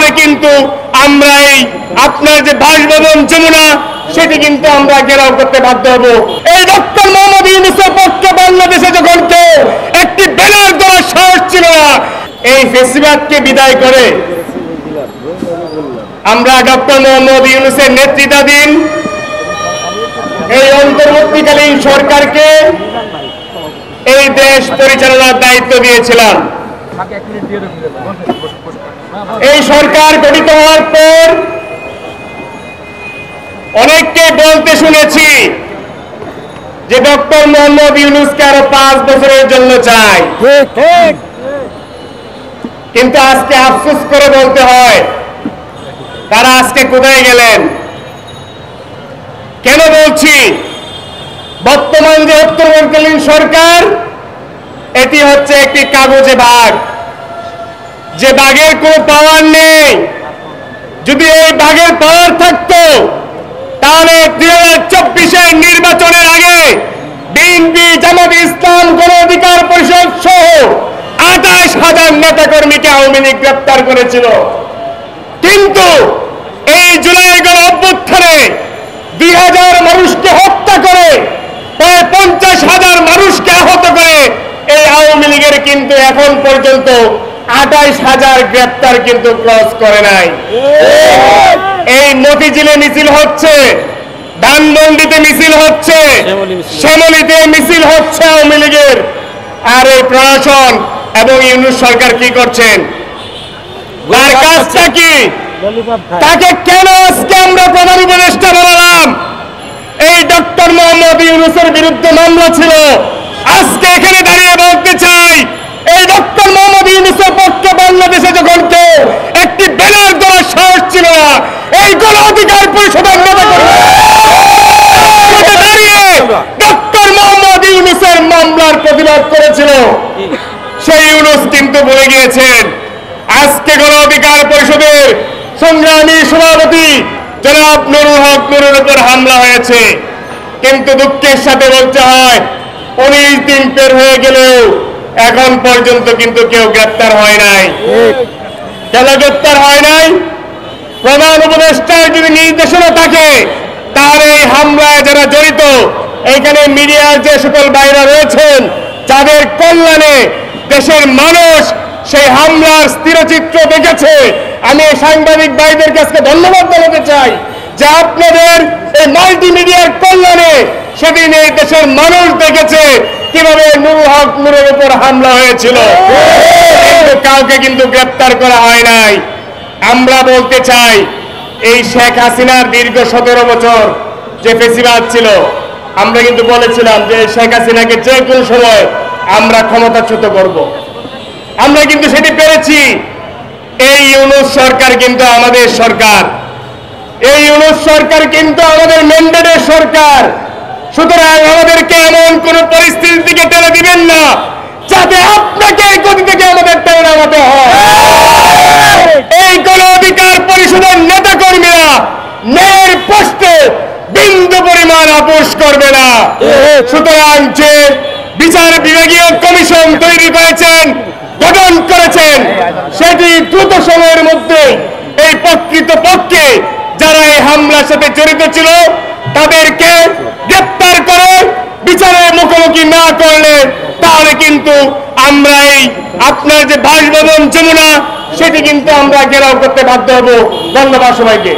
তাহলে কিন্তু আমরা এই আপনার যে বাসভবন যমুনা সেটি কিন্তু আমরা ঘেরাও করতে বাধ্য হব। এই ডক্টর মোহাম্মদ ইউনূসের পক্ষে বাংলাদেশে যখন কেউ একটি ব্যানার দেওয়ার সাহস ছিল না, এই ফেসিবাদকে বিদায় করে আমরা ডক্টর মোহাম্মদ ইউনূসের নেতৃত্বাধীন এই অন্তর্বর্তীকালীন সরকারকে এই দেশ পরিচালনার দায়িত্ব দিয়েছিলাম। এই সরকার গঠিত হওয়ার পর অনেককে বলতে শুনেছি যে ডক্টর মোহাম্মদ ইউনূসকে আরো 5 বছরের জন্য চাই, কিন্তু আজকে আফসোস করে বলতে হয় তারা আজকে কোথায় গেলেন। কেন বলছি? বর্তমান যে অন্তর্বর্তীকালীন সরকার, এটি হচ্ছে একটি কাগজে বাঘ, যে বাঘের কোনো পাওয়ার নেই। যদি এই বাঘের পাওয়ার থাকতো তাহলে 2024-এর নির্বাচনের আগে বিএনপি, জামাত ইসলাম, গণ অধিকার পরিষদ সহ 28,000 নেতাকর্মীকে আওয়ামী লীগ গ্রেপ্তার করেছিল। কিন্তু এই জুলাই গণ অভ্যুত্থানে 2,000 মানুষকে হত্যা করে প্রায় 50,000 মানুষকে আহত করে এই আওয়ামী লীগের কিন্তু এখন পর্যন্ত 28,000 গ্রেপ্তার কিন্তু ক্রস করে নাই। এই মতিঝিলে মিছিল হচ্ছে, ধানমন্ডিতে মিছিল হচ্ছে, শ্যামলীতে মিছিল হচ্ছে আওয়ামী লীগের। আর এই প্রশাসন এবং ইউনূস সরকার কি করছেন? তার কাজটা কি? তাকে কেন আজকে আমরা প্রধান উপদেষ্টা বানালাম? এই ডক্টর মোহাম্মদ ইউনূসের বিরুদ্ধে মামলা ছিল। আজকে এখানে দাঁড়িয়ে বলতে চাই, এই ডক্টর মোহাম্মদ ইউনূসের পক্ষে বাংলাদেশে যখন কেউ একটি ব্যানার দেওয়ার সাহস ছিল না, এই গণ অধিকার পরিষদের দাঁড়িয়ে ডক্টর মোহাম্মদ ইউনূসের মামলার প্রতিবাদ করেছিল। সেই ইউনূস কিন্তু বলে গিয়েছেন। আজকে গণ অধিকার পরিষদের সংগ্রামী সভাপতি জনাব নুরুল হক নুরের উপর হামলা হয়েছে, কিন্তু দুঃখের সাথে বলতে হয় 19 দিন পের হয়ে গেলেও এখন পর্যন্ত কিন্তু কেউ গ্রেপ্তার হয় নাই। কেন গ্রেপ্তার হয় নাই? প্রধান উপদেষ্টার যদি নির্দেশনা থাকে তাহলে এই হামলায় যারা জড়িত, এইখানে মিডিয়ার যে সকল ভাইরা রয়েছেন, যাদের কল্যাণে দেশের মানুষ সেই হামলার স্থিরচিত্র দেখেছে, আমি এই সাংবাদিক ভাইদের কাছে ধন্যবাদ জানাতে চাই যে আপনাদের এই মাল্টিমিডিয়ার কল্যাণে সেদিন এই দেশের মানুষ দেখেছে কিভাবে নুরুল হক নুরের উপর হামলা হয়েছিল, কিন্তু কাউকে কিন্তু গ্রেপ্তার করা হয় নাই। আমরা বলতে চাই, এই শেখ হাসিনার দীর্ঘ 17 বছর যে ফেসিবাদ ছিল, আমরা কিন্তু বলেছিলাম যে শেখ হাসিনাকে যে কোনো সময় আমরা ক্ষমতাচ্যুত করব। আমরা কিন্তু সেটি পেরেছি। এই ইউনূস সরকার কিন্তু আমাদের সরকার, এই ইউনূস সরকার কিন্তু আমাদের ম্যান্ডেটের সরকার। সুতরাং আমাদেরকে এমন কোন পরিস্থিতির দিকে টেনে দিবেন না যাতে আপনাকে এই গতি থেকে আমাদের টেনে নামাতে হয়। এই গণ অধিকার পরিষদের নেতা কর্মীরা ন্যায়ের পোস্টে বিন্দু পরিমাণ আপোষ করবে না। সুতরাং যে বিচার বিভাগীয় কমিশন তৈরি করেছেন, গঠন করেছেন, সেটি দ্রুত সময়ের মধ্যে এই প্রকৃতপক্ষে যারা এই হামলার সাথে জড়িত ছিল তাদেরকে গ্রেপ্তার করে বিচারের মুখোমুখি না করলে তাহলে কিন্তু আমরা এই আপনার যে বাসভবন যমুনা সেটি কিন্তু আমরা ঘেরাও করতে বাধ্য হব। ধন্যবাদ সবাইকে।